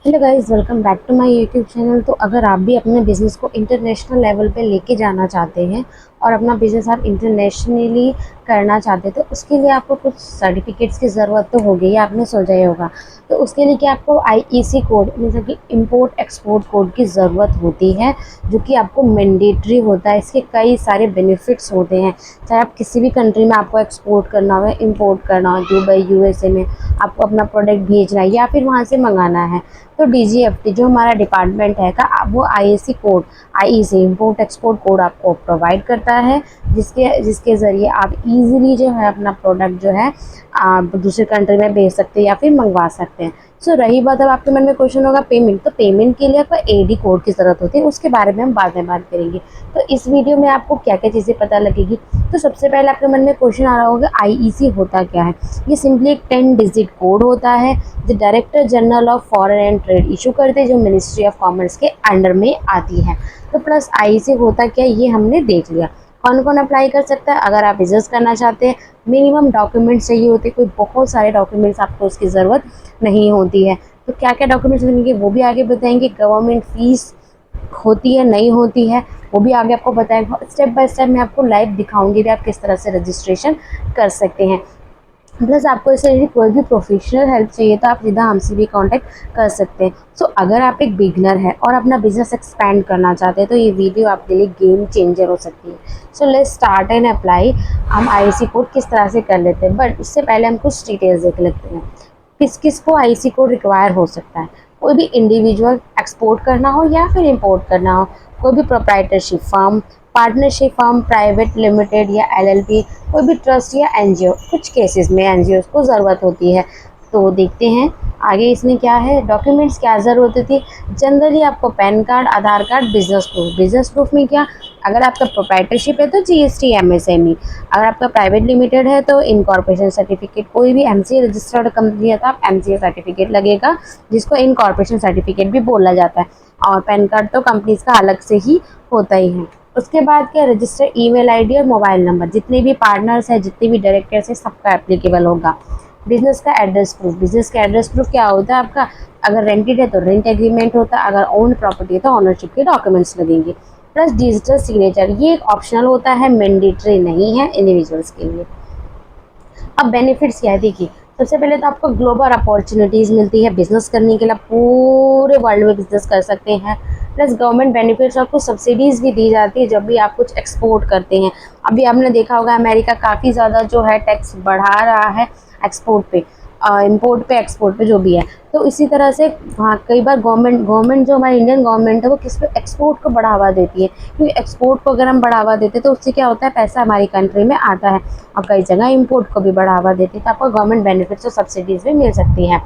Hello guys, welcome back to my YouTube channel. तो अगर आप भी अपने बिज़नेस को इंटरनेशनल लेवल पे लेके जाना चाहते हैं और अपना बिज़नेस आप इंटरनेशनली करना चाहते हैं, तो उसके लिए आपको कुछ सर्टिफिकेट्स की ज़रूरत तो होगी, ये आपने सोचा ही होगा। तो उसके लिए क्या आपको आईईसी कोड मतलब कि इंपोर्ट एक्सपोर्ट कोड की ज़रूरत होती है, जो कि आपको मैंडेटरी होता है। इसके कई सारे बेनिफिट्स होते हैं। चाहे आप किसी भी कंट्री में आपको एक्सपोर्ट करना हो, इंपोर्ट करना हो, दुबई यूएसए में आपको अपना प्रोडक्ट भेजना है या फिर वहाँ से मंगाना है, तो डीजीएफटी जो हमारा डिपार्टमेंट है का वो IAC code, IEC import export code आपको प्रोवाइड करता है, जिसके जिसके ज़रिए आप इजीली जो है अपना प्रोडक्ट जो है आप दूसरे कंट्री में भेज सकते हैं या फिर मंगवा सकते हैं। सो रही बात, अब आपके मन में क्वेश्चन होगा पेमेंट, तो पेमेंट के लिए आपको एडी कोड की ज़रूरत होती है, उसके बारे में हम बाद में बात करेंगे। तो इस वीडियो में आपको क्या क्या चीज़ें पता लगेगी। तो सबसे पहले आपके मन में क्वेश्चन आ रहा होगा आईईसी होता क्या है। ये सिंपली एक 10 डिजिट कोड होता है जो director general of foreign and trade issue करते हैं, जो मिनिस्ट्री ऑफ कॉमर्स के अंडर में आती है। तो प्लस आईईसी होता क्या, ये हमने देख लिया। कौन कौन अप्लाई कर सकता है। अगर आप बिजनेस करना चाहते हैं, मिनिमम डॉक्यूमेंट्स चाहिए होते हैं, कोई बहुत सारे डॉक्यूमेंट्स आपको उसकी ज़रूरत नहीं होती है। तो क्या क्या डॉक्यूमेंट्स लगेंगे वो भी आगे बताएंगे। गवर्नमेंट फीस होती है नहीं होती है वो भी आगे आपको बताएंगे। स्टेप बाय स्टेप मैं आपको लाइव दिखाऊंगी भी आप किस तरह से रजिस्ट्रेशन कर सकते हैं। प्लस आपको इससे यदि कोई भी प्रोफेशनल हेल्प चाहिए तो आप सीधा हमसे भी कांटेक्ट कर सकते हैं। सो अगर आप एक बिगनर है और अपना बिजनेस एक्सपेंड करना चाहते हैं, तो ये वीडियो आपके लिए गेम चेंजर हो सकती है। So let's start and apply. हम आईसी कोड किस तरह से कर लेते हैं, बट उससे पहले हम कुछ डिटेल्स देख लेते हैं। किस किस को आईसी कोड रिक्वायर हो सकता है। कोई भी इंडिविजुअल एक्सपोर्ट करना हो या फिर इंपोर्ट करना हो, कोई भी proprietorship firm, partnership firm, private limited या एलएलपी, कोई भी ट्रस्ट या एनजीओ, कुछ केसेस में एनजीओ को ज़रूरत होती है। तो देखते हैं आगे इसमें क्या है। डॉक्यूमेंट्स क्या ज़रूरत होती है। जनरली आपको PAN card, Aadhaar card, business proof. Business proof में क्या, अगर आपका प्रोप्राइटरशिप है तो जीएसटी एमएसएमई, अगर आपका प्राइवेट लिमिटेड है तो इनकॉर्पोरेशन सर्टिफिकेट, कोई भी एमसीए रजिस्टर्ड कंपनी है तो आप एमसीए सर्टिफिकेट लगेगा, जिसको इनकॉर्पोरेशन सर्टिफिकेट भी बोला जाता है। और पैन कार्ड तो कंपनीज का अलग से ही होता ही है। उसके बाद क्या, रजिस्टर ईमेल आईडी और मोबाइल नंबर, जितने भी पार्टनर्स हैं, जितने भी डायरेक्टर्स हैं, सबका एप्लीकेबल होगा। बिजनेस का एड्रेस प्रूफ। बिजनेस का एड्रेस प्रूफ क्या होता है आपका, अगर रेंटेड है तो रेंट एग्रीमेंट होता है, अगर ओन प्रॉपर्टी है तो ऑनरशिप के डॉक्यूमेंट्स लगेंगे। प्लस डिजिटल सिग्नेचर, ये एक ऑप्शनल होता है, मैंडेटरी नहीं है इंडिविजुअल्स के लिए। अब बेनिफिट्स क्या है, देखिए सबसे पहले तो आपको ग्लोबल अपॉर्चुनिटीज़ मिलती है बिजनेस करने के लिए, पूरे वर्ल्ड में बिजनेस कर सकते हैं। प्लस गवर्नमेंट बेनिफिट्स, आपको सब्सिडीज़ भी दी जाती है जब भी आप कुछ एक्सपोर्ट करते हैं। अभी आपने देखा होगा अमेरिका काफ़ी ज़्यादा जो है टैक्स बढ़ा रहा है एक्सपोर्ट पे, इंपोर्ट पे, एक्सपोर्ट पे, जो भी है। तो इसी तरह से वहाँ कई बार गवर्नमेंट जो हमारी इंडियन गवर्नमेंट है वो किस पे, एक्सपोर्ट को बढ़ावा देती है, क्योंकि एक्सपोर्ट को अगर हम बढ़ावा देते तो उससे क्या होता है, पैसा हमारी कंट्री में आता है। और कई जगह इंपोर्ट को भी बढ़ावा देती है, तो आपको गवर्नमेंट बेनिफिट्स और सब्सिडीज़ भी मिल सकती हैं।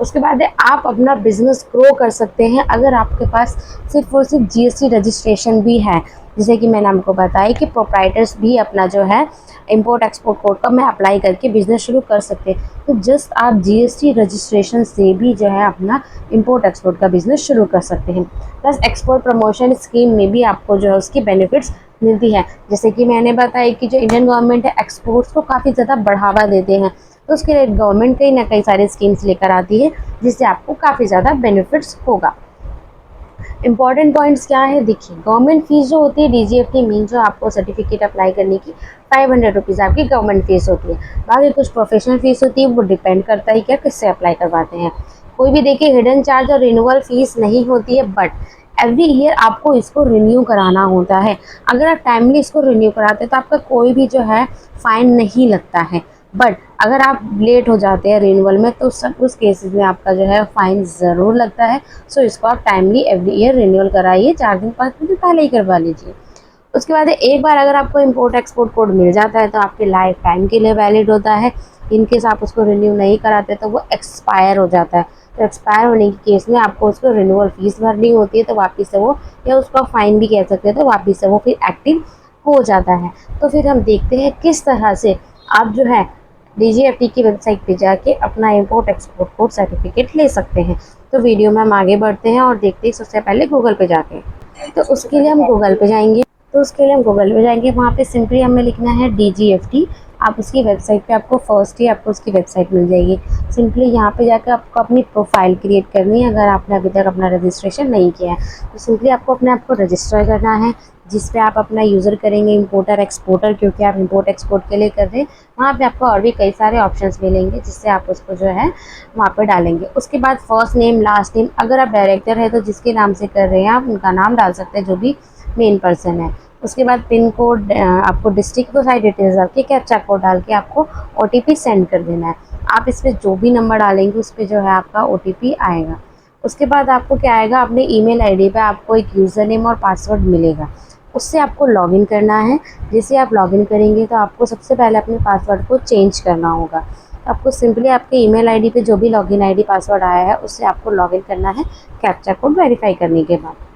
उसके बाद है आप अपना बिजनेस ग्रो कर सकते हैं अगर आपके पास सिर्फ और सिर्फ जीएसटी रजिस्ट्रेशन भी है। जैसे कि मैंने आपको बताया कि प्रोप्राइटर्स भी अपना जो है इंपोर्ट एक्सपोर्ट कोड का मैं अप्लाई करके बिजनेस शुरू कर सकते हैं। तो जस्ट आप जीएसटी रजिस्ट्रेशन से भी जो है अपना इंपोर्ट एक्सपोर्ट का बिजनेस शुरू कर सकते हैं। प्लस एक्सपोर्ट प्रमोशन स्कीम में भी आपको जो है उसकी बेनिफिट्स मिलती है। जैसे कि मैंने बताया कि जो इंडियन गवर्नमेंट है एक्सपोर्ट्स को काफ़ी ज़्यादा बढ़ावा देते हैं, तो उसके लिए गवर्नमेंट कई ना कई सारी स्कीम्स लेकर आती है, जिससे आपको काफ़ी ज़्यादा बेनिफिट्स होगा। इंपॉर्टेंट पॉइंट्स क्या है, देखिए गवर्नमेंट फीस जो होती है डीजीएफटी मीन, जो आपको सर्टिफिकेट अप्लाई करने की 500 रुपीज़ आपकी गवर्नमेंट फीस होती है। बाकी कुछ प्रोफेशनल फीस होती है, वो डिपेंड करता है क्या किससे अप्लाई करवाते हैं। कोई भी देखिए हिडन चार्ज और रिन्यूअल फीस नहीं होती है, बट एवरी ईयर आपको इसको रिन्यू कराना होता है। अगर आप टाइमली इसको रिन्यू कराते हैं तो आपका कोई भी जो है फ़ाइन नहीं लगता है, बट अगर आप लेट हो जाते हैं रिन्यूअल में तो सब उस केसेस में आपका जो है फ़ाइन ज़रूर लगता है। सो इसको आप टाइमली एवरी ईयर रिन्यूअल कराइए, 4 दिन 5 दिन पहले ही करवा लीजिए। उसके बाद एक बार अगर आपको इंपोर्ट एक्सपोर्ट कोड मिल जाता है तो आपके लाइफ टाइम के लिए वैलिड होता है। इनकेस आप उसको रिन्यू नहीं कराते तो वो एक्सपायर हो जाता है। तो एक्सपायर होने के केस में आपको उसको रिन्यूअल फीस भरनी होती है, तो वापस से वो, या उसका फ़ाइन भी कह सकते हैं, तो वापस से वो फिर एक्टिव हो जाता है। तो फिर हम देखते हैं किस तरह से आप जो है डीजीएफटी की वेबसाइट पे जाके अपना इंपोर्ट एक्सपोर्ट कोड सर्टिफिकेट ले सकते हैं। तो वीडियो में हम आगे बढ़ते हैं और देखते हैं सबसे पहले गूगल पे जाके। तो उसके लिए हम गूगल पे जाएंगे, वहाँ पे सिंपली हमें लिखना है डीजीएफटी आप उसकी वेबसाइट पे आपको फर्स्ट ही आपको उसकी वेबसाइट मिल जाएगी। सिंपली यहाँ पे जाकर आपको अपनी प्रोफाइल क्रिएट करनी है। अगर आपने अभी तक अपना रजिस्ट्रेशन नहीं किया है तो सिंपली आपको अपने आप को रजिस्टर करना है, जिस पे आप अपना यूज़र करेंगे इंपोर्टर एक्सपोर्टर, क्योंकि आप इंपोर्ट एक्सपोर्ट के लिए कर रहे हैं। वहाँ पे आपको और भी कई सारे ऑप्शंस मिलेंगे जिससे आप उसको जो है वहाँ पे डालेंगे। उसके बाद फर्स्ट नेम लास्ट नेम, अगर आप डायरेक्टर है तो जिसके नाम से कर रहे हैं आप उनका नाम डाल सकते हैं, जो भी मेन पर्सन है। उसके बाद पिन कोड, आपको डिस्ट्रिक्ट को सारी डिटेल्स डाल के कैप्चा कोड डाल के आपको ओटीपी सेंड कर देना है। आप इस पर जो भी नंबर डालेंगे उस पर जो है आपका ओटीपी आएगा। उसके बाद आपको क्या आएगा, अपने ईमेल आईडी पे आपको एक यूज़र नेम और पासवर्ड मिलेगा, उससे आपको लॉगिन करना है। जैसे आप लॉगिन करेंगे तो आपको सबसे पहले अपने पासवर्ड को चेंज करना होगा। तो आपको सिंपली आपके ईमेल आईडी पे जो भी लॉगिन आईडी पासवर्ड आया है उससे आपको लॉगिन करना है कैप्चा कोड वेरीफाई करने के बाद।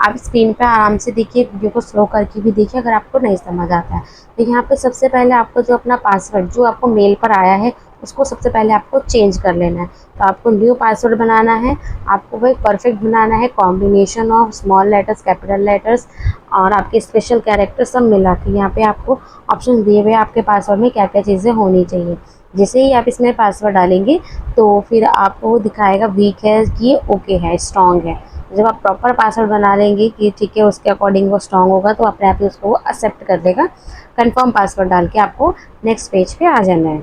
आप स्क्रीन पे आराम से देखिए, वीडियो को स्लो करके भी देखिए अगर आपको नहीं समझ आता है। तो यहाँ पे सबसे पहले आपको जो अपना पासवर्ड जो आपको मेल पर आया है उसको सबसे पहले आपको चेंज कर लेना है। तो आपको न्यू पासवर्ड बनाना है, आपको वो एक परफेक्ट बनाना है, combination of small letters capital letters और आपके स्पेशल कैरेक्टर सब मिला के। यहाँ पे आपको ऑप्शन दिए हुए आपके पासवर्ड में क्या क्या चीज़ें होनी चाहिए। जैसे ही आप इसमें पासवर्ड डालेंगे तो फिर आपको वो दिखाएगा वीक है कि ओके है, स्ट्रॉन्ग है। जब आप प्रॉपर पासवर्ड बना लेंगे कि ठीक है उसके अकॉर्डिंग वो स्ट्रॉन्ग होगा तो अपने आप ही उसको वो एक्सेप्ट कर देगा। कंफर्म पासवर्ड डाल के आपको नेक्स्ट पेज पे आ जाना है।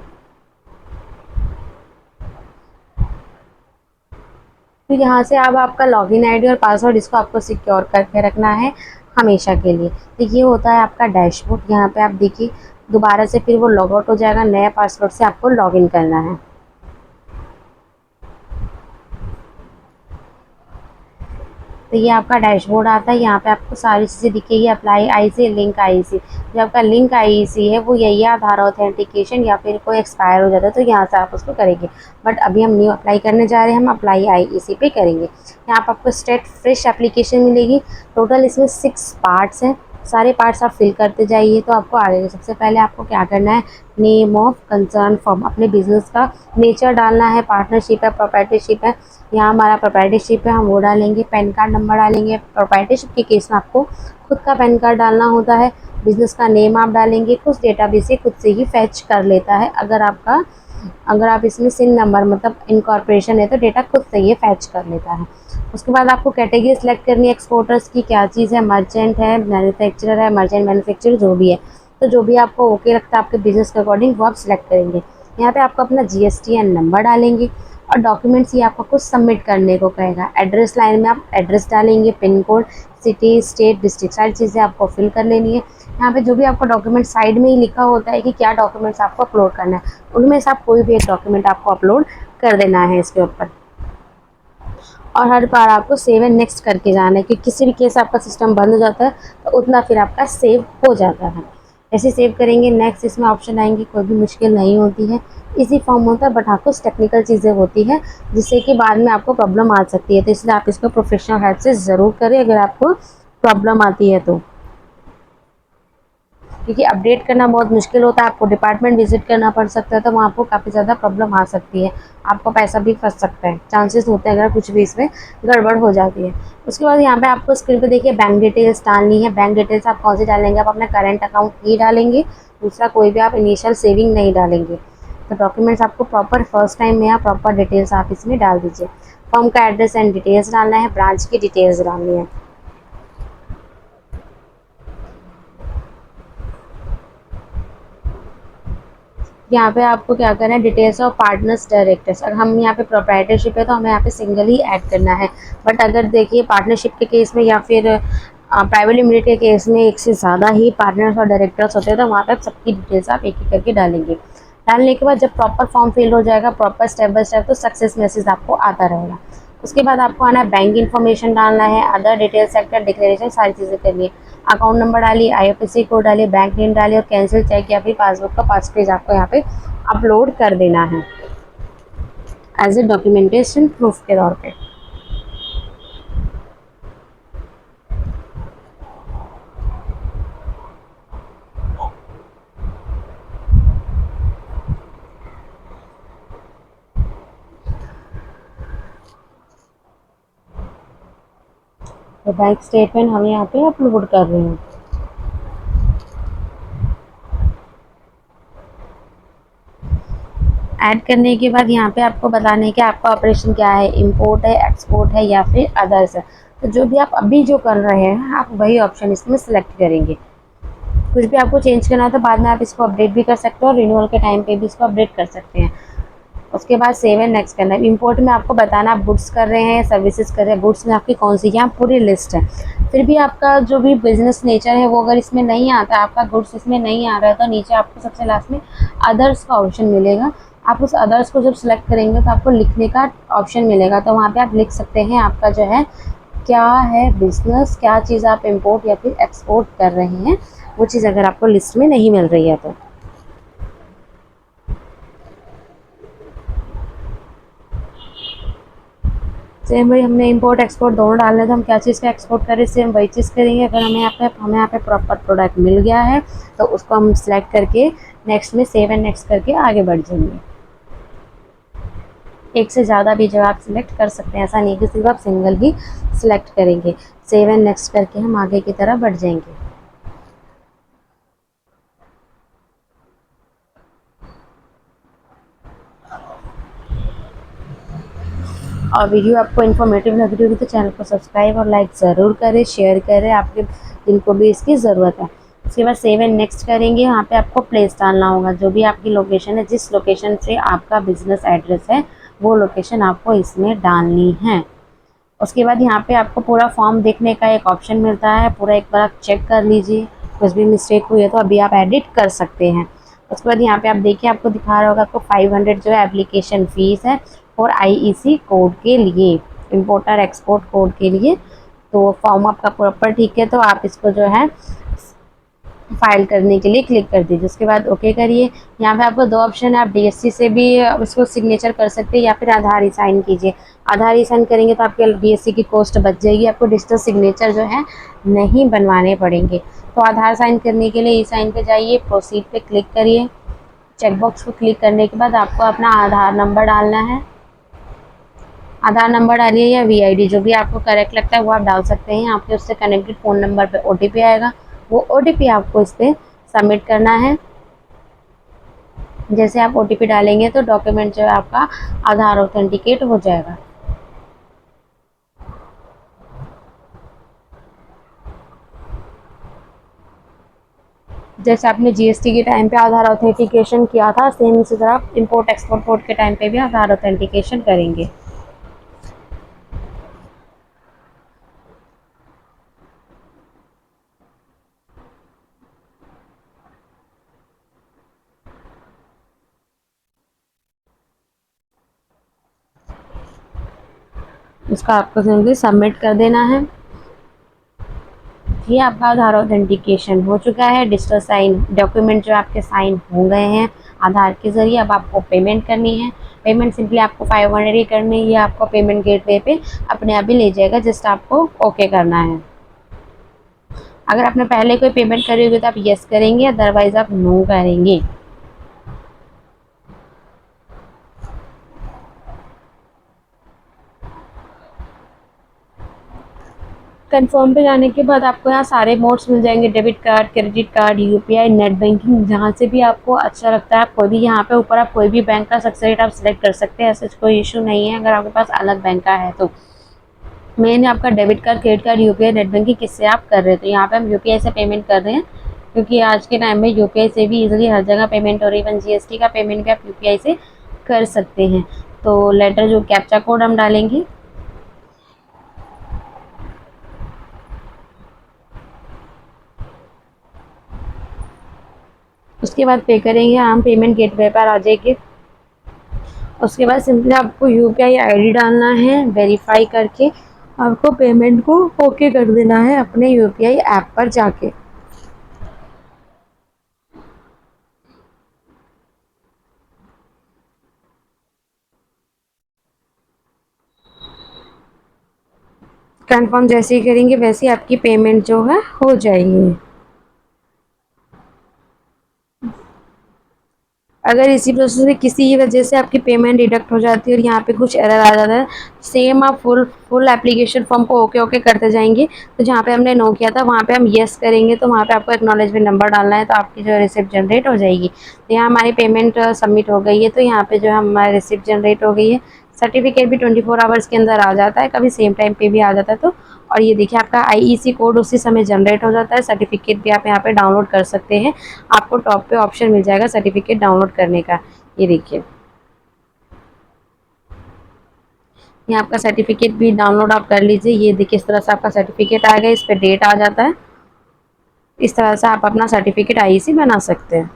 फिर यहाँ से अब आपका लॉगिन आईडी और पासवर्ड इसको आपको सिक्योर करके रखना है हमेशा के लिए। तो ये होता है आपका डैशबोर्ड। यहाँ पे आप देखिए दोबारा से फिर वो लॉग आउट हो जाएगा, नया पासवर्ड से आपको लॉगिन करना है। तो ये आपका डैशबोर्ड आता है। यहाँ पे आपको सारी चीज़ें दिखेगी, अप्लाई आईसी, लिंक आईसी। जो आपका लिंक आईसी है वो यही है आधार ऑथेंटिकेशन, या फिर कोई एक्सपायर हो जाता है तो यहाँ से आप उसको करेंगे। बट अभी हम न्यू अप्लाई करने जा रहे हैं, हम अप्लाई आईसी पे करेंगे। यहाँ पर आपको स्टेट फ्रेश एप्लीकेशन मिलेगी। टोटल इसमें 6 पार्ट्स हैं, सारे पार्ट्स आप फिल करते जाइए तो आपको आगे। सबसे पहले आपको क्या करना है, नेम ऑफ कंसर्न फर्म, अपने बिजनेस का नेचर डालना है, पार्टनरशिप है प्रोप्राइटरशिप है। यहाँ हमारा प्रोप्राइटरशिप है, हम वो डालेंगे। पैन कार्ड नंबर डालेंगे, प्रोप्राइटरशिप के केस में आपको खुद का पैन कार्ड डालना होता है। बिजनेस का नेम आप डालेंगे, कुछ डेटाबेस से खुद से ही फैच कर लेता है। अगर आप इसमें सिन नंबर मतलब इनकॉर्पोरेशन है तो डेटा खुद से ही फैच कर लेता है। उसके बाद आपको कैटेगरी सेलेक्ट करनी है एक्सपोर्टर्स की, क्या चीज़ है, मर्चेंट है, मैन्युफैक्चरर है, मर्चेंट मैन्युफैक्चरर जो भी है। तो जो भी आपको ओके लगता है आपके बिजनेस के अकॉर्डिंग वो आप सिलेक्ट करेंगे। यहाँ पे आपको अपना जीएसटीएन नंबर डालेंगे और डॉक्यूमेंट्स ये आपको कुछ सबमिट करने को कहेगा। एड्रेस लाइन में आप एड्रेस डालेंगे, pin code, city, state, district, सारी चीज़ें आपको फिल कर लेनी है। यहाँ पे जो भी आपका डॉक्यूमेंट साइड में ही लिखा होता है कि क्या डॉक्यूमेंट्स आपको अपलोड करना है, उनमें से आप कोई भी एक डॉक्यूमेंट आपको अपलोड कर देना है इसके ऊपर। और हर बार आपको सेव एंड नेक्स्ट करके जाना है कि किसी भी केस आपका सिस्टम बंद हो जाता है तो उतना फिर आपका सेव हो जाता है। ऐसे सेव करेंगे, नेक्स्ट इसमें ऑप्शन आएंगे, कोई भी मुश्किल नहीं होती है, इजी फॉर्म होता है। बट हाँ कुछ टेक्निकल चीज़ें होती है जिससे कि बाद में आपको प्रॉब्लम आ सकती है, तो इसलिए आप इसको प्रोफेशनल हेल्प से ज़रूर करें अगर आपको प्रॉब्लम आती है तो। क्योंकि अपडेट करना बहुत मुश्किल होता है, आपको डिपार्टमेंट विजिट करना पड़ सकता है तो वहाँ आपको काफ़ी ज़्यादा प्रॉब्लम आ सकती है, आपका पैसा भी फंस सकता है, चांसेस होते हैं अगर कुछ भी इसमें गड़बड़ हो जाती है। उसके बाद यहाँ पे आपको स्क्रीन पे देखिए बैंक डिटेल्स डालनी है। बैंक डिटेल्स आप कौन सी डालेंगे, आप अपना करेंट अकाउंट ही डालेंगे, दूसरा कोई भी आप इनिशियल सेविंग नहीं डालेंगे। तो डॉक्यूमेंट्स आपको प्रॉपर फर्स्ट टाइम में या प्रॉपर डिटेल्स आप इसमें डाल दीजिए। फर्म का एड्रेस एंड डिटेल्स डालना है, ब्रांच की डिटेल्स डालनी है। यहाँ पे आपको क्या करना है, डिटेल्स ऑफ पार्टनर्स डायरेक्टर्स। अगर हम यहाँ पे प्रोप्राइटरशिप है तो हमें यहाँ पे सिंगल ही ऐड करना है। बट अगर देखिए पार्टनरशिप के केस में या फिर प्राइवेट लिमिटेड के केस में एक से ज़्यादा ही पार्टनर्स और डायरेक्टर्स होते हैं तो वहाँ पे सबकी डिटेल्स आप एक एक करके डालेंगे। डालने के बाद जब प्रॉपर फॉर्म फिल हो जाएगा प्रॉपर स्टेप बाय स्टेप तो सक्सेस मैसेज आपको आता रहेगा। उसके बाद आपको आना है, बैंक इन्फॉर्मेशन डालना है, अदर डिटेल सेक्टर डिक्लेरेशन सारी चीज़ें करनी है। अकाउंट नंबर डालिए, आईएफएससी कोड डालिए, बैंक नेम डालिए और कैंसिल चेक या फिर पासबुक का 5 पेज आपको यहाँ पे अपलोड कर देना है एज ए डॉक्यूमेंटेशन प्रूफ के तौर पे। तो बैंक स्टेटमेंट हम यहाँ पे अपलोड कर रहे हैं। ऐड करने के बाद यहाँ पे आपको बताना है कि आपका ऑपरेशन क्या है, इंपोर्ट है, एक्सपोर्ट है या फिर अदर्स है। तो जो भी आप अभी जो कर रहे हैं आप वही ऑप्शन इसमें सेलेक्ट करेंगे। कुछ भी आपको चेंज करना हो तो बाद में आप इसको अपडेट भी कर सकते हो और रिन्यूअल के टाइम पे भी इसको अपडेट कर सकते हैं। उसके बाद सेव एंड नेक्स्ट करना है। इंपोर्ट में आपको बताना आप गुड्स कर रहे हैं, सर्विसेज कर रहे हैं, गुड्स में आपकी कौन सी, यहाँ पूरी लिस्ट है। फिर भी आपका जो भी बिजनेस नेचर है वो अगर इसमें नहीं आता, आपका गुड्स इसमें नहीं आ रहा है, तो नीचे आपको सबसे लास्ट में अदर्स का ऑप्शन मिलेगा। आप उस अदर्स को जब सिलेक्ट करेंगे तो आपको लिखने का ऑप्शन मिलेगा, तो वहाँ पे आप लिख सकते हैं आपका जो है क्या है बिजनेस, क्या चीज़ आप इंपोर्ट या फिर एक्सपोर्ट कर रहे हैं, वो चीज़ अगर आपको लिस्ट में नहीं मिल रही है तो। सेम वही हमने इंपोर्ट एक्सपोर्ट दोनों डालना है, तो हम क्या चीज़ का एक्सपोर्ट करें सेम वही चीज़ करेंगे। अगर हमें यहाँ पे प्रॉपर प्रोडक्ट मिल गया है तो उसको हम सिलेक्ट करके नेक्स्ट में सेव एंड नेक्स्ट करके आगे बढ़ जाएंगे। एक से ज़्यादा भी जो आप सिलेक्ट कर सकते हैं, ऐसा नहीं कि सिर्फ आप सिंगल ही सिलेक्ट करेंगे। सेव एंड नेक्स्ट करके हम आगे की तरफ बढ़ जाएंगे। और वीडियो आपको इन्फॉर्मेटिव लग रही होगी तो चैनल को सब्सक्राइब और लाइक ज़रूर करें, शेयर करें आपके जिनको भी इसकी ज़रूरत है। उसके बाद सेव एंड नेक्स्ट करेंगे। यहाँ पे आपको प्लेस डालना होगा, जो भी आपकी लोकेशन है, जिस लोकेशन से आपका बिजनेस एड्रेस है वो लोकेशन आपको इसमें डालनी है। उसके बाद यहाँ पे आपको पूरा फॉर्म देखने का एक ऑप्शन मिलता है, पूरा एक बार आप चेक कर लीजिए, कुछ भी मिस्टेक हुई है तो अभी आप एडिट कर सकते हैं। उसके बाद यहाँ पे आप देखिए आपको दिखा रहा होगा, आपको 500 जो है एप्लीकेशन फ़ीस है और आईईसी कोड के लिए, इम्पोर्टर एक्सपोर्ट कोड के लिए। तो फॉर्म आपका प्रॉपर ठीक है तो आप इसको जो है फाइल करने के लिए क्लिक कर दीजिए। उसके बाद ओके करिए। यहाँ पे आपको दो ऑप्शन है, आप डीएससी से भी उसको सिग्नेचर कर सकते हैं या फिर आधार ही साइन कीजिए। आधार ही साइन करेंगे तो आपके डीएससी की कॉस्ट बच जाएगी, आपको डिजिटल सिग्नेचर जो है नहीं बनवाने पड़ेंगे। तो आधार साइन करने के लिए ई साइन पे जाइए, प्रोसीड पे क्लिक करिए। चेकबॉक्स को क्लिक करने के बाद आपको अपना आधार नंबर डालना है। आधार नंबर डालिए या वीआईडी जो भी आपको करेक्ट लगता है वो आप डाल सकते हैं। आपके उससे कनेक्टेड फ़ोन नंबर पे ओटीपी आएगा, वो ओटीपी आपको इस पर सबमिट करना है। जैसे आप ओटीपी डालेंगे तो डॉक्यूमेंट जो है आपका आधार ऑथेंटिकेट हो जाएगा। जैसे आपने जीएसटी के टाइम पे आधार ऑथेंटिकेशन किया था, सेम इसी तरह आप इंपोर्ट एक्सपोर्ट कोड के टाइम पे भी आधार ऑथेंटिकेशन करेंगे। इसका आपको सिंपली सबमिट कर देना है। ये आपका आधार ऑथेंटिकेशन हो चुका है। डिजिटल साइन डॉक्यूमेंट जो आपके साइन हो गए हैं आधार के ज़रिए। अब आपको पेमेंट करनी है। पेमेंट सिंपली आपको 500 ही करनी है, ये आपको पेमेंट गेटवे पे अपने आप ही ले जाएगा, जस्ट आपको ओके करना है। अगर आपने पहले कोई पेमेंट करी होगी तो आप येस करेंगे, अदरवाइज आप नो करेंगे। कंफर्म पे जाने के बाद आपको यहाँ सारे मोड्स मिल जाएंगे, debit card, credit card, UPI, net banking, जहाँ से भी आपको अच्छा लगता है। आप कोई भी यहाँ पे ऊपर आप कोई भी बैंक का सक्सेस रेट आप सिलेक्ट कर सकते हैं, ऐसा कोई इशू नहीं है अगर आपके पास अलग बैंक का है तो। मेन आपका debit card, credit card, UPI, net banking किससे आप कर रहे हैं, तो यहाँ पे हम यूपीआई से पेमेंट कर रहे हैं, क्योंकि आज के टाइम में यूपीआई से भी इजीली हर जगह पेमेंट, और इवन जीएसटी का पेमेंट भी आप यूपीआई से कर सकते हैं। तो लेटर जो कैप्चा कोड हम डालेंगे, उसके बाद पे करेंगे, हम पेमेंट गेटवे पर आ जाएंगे। उसके बाद सिंपली आपको यूपीआई आईडी डालना है, वेरीफाई करके आपको पेमेंट को ओके कर देना है अपने यूपीआई ऐप पर जाके। कंफर्म जैसे ही करेंगे वैसे ही आपकी पेमेंट जो है हो जाएगी। अगर इसी प्रोसेस में किसी वजह से आपकी पेमेंट डिडक्ट हो जाती है और यहाँ पे कुछ एरर आ जाता है, सेम आप फुल एप्लीकेशन फॉर्म को ओके ओके करते जाएंगे। तो जहाँ पे हमने नो किया था वहाँ पे हम येस करेंगे, तो वहाँ पे आपको एक्नॉलेजमेंट नंबर डालना है, तो आपकी जो रिसिप्ट जनरेट हो जाएगी। तो यहाँ हमारी पेमेंट सबमिट हो गई है, तो यहाँ पे जो है हमारी रिसिप्ट जनरेट हो गई है। सर्टिफिकेट भी 24 आवर्स के अंदर आ जाता है, कभी सेम टाइम पे भी आ जाता है। तो और ये देखिए आपका आईईसी कोड उसी समय जनरेट हो जाता है। सर्टिफिकेट भी आप यहाँ पे डाउनलोड कर सकते हैं, आपको टॉप पे ऑप्शन मिल जाएगा सर्टिफिकेट डाउनलोड करने का। ये देखिए ये आपका सर्टिफिकेट भी डाउनलोड आप कर लीजिए। ये देखिए इस तरह से आपका सर्टिफिकेट आ गया, इस पर डेट आ जाता है। इस तरह से आप अपना सर्टिफिकेट आईईसी बना सकते हैं।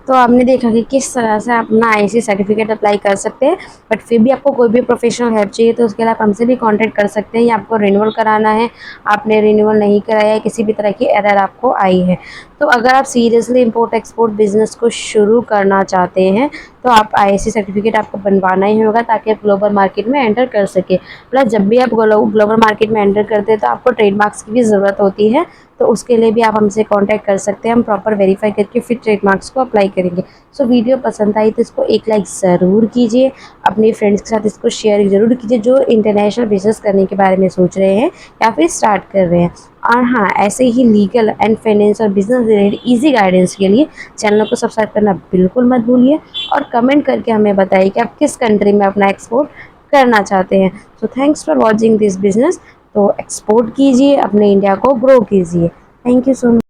तो आपने देखा कि किस तरह से आप अपना आईसी सर्टिफिकेट अप्लाई कर सकते हैं। बट फिर भी आपको कोई भी प्रोफेशनल हेल्प चाहिए तो उसके लिए आप हमसे भी कांटेक्ट कर सकते हैं, या आपको रिन्यूअल कराना है, आपने रिन्यूअल नहीं कराया है, किसी भी तरह की एरर आपको आई है। तो अगर आप सीरियसली इंपोर्ट एक्सपोर्ट बिजनेस को शुरू करना चाहते हैं तो आप आईसी सर्टिफिकेट आपको बनवाना ही होगा, ताकि आप ग्लोबल मार्केट में एंटर कर सके। प्लस जब भी आप ग्लोबल मार्केट में एंटर करते हैं तो आपको ट्रेडमार्क्स की भी ज़रूरत होती है, तो उसके लिए भी आप हमसे कांटेक्ट कर सकते हैं। हम प्रॉपर वेरीफाई करके फिर ट्रेडमार्क्स को अप्लाई करेंगे। सो वीडियो पसंद आई तो इसको एक लाइक ज़रूर कीजिए, अपने फ्रेंड्स के साथ इसको शेयर ज़रूर कीजिए जो इंटरनेशनल बिजनेस करने के बारे में सोच रहे हैं या फिर स्टार्ट कर रहे हैं। और हाँ, ऐसे ही लीगल एंड फाइनेंस और बिजनेस रिलेटेड ईजी गाइडेंस के लिए चैनल को सब्सक्राइब करना बिल्कुल मत भूलिए, और कमेंट करके हमें बताइए कि आप किस कंट्री में अपना एक्सपोर्ट करना चाहते हैं। So thanks for watching this business. तो एक्सपोर्ट कीजिए, अपने इंडिया को ग्रो कीजिए। Thank you so much.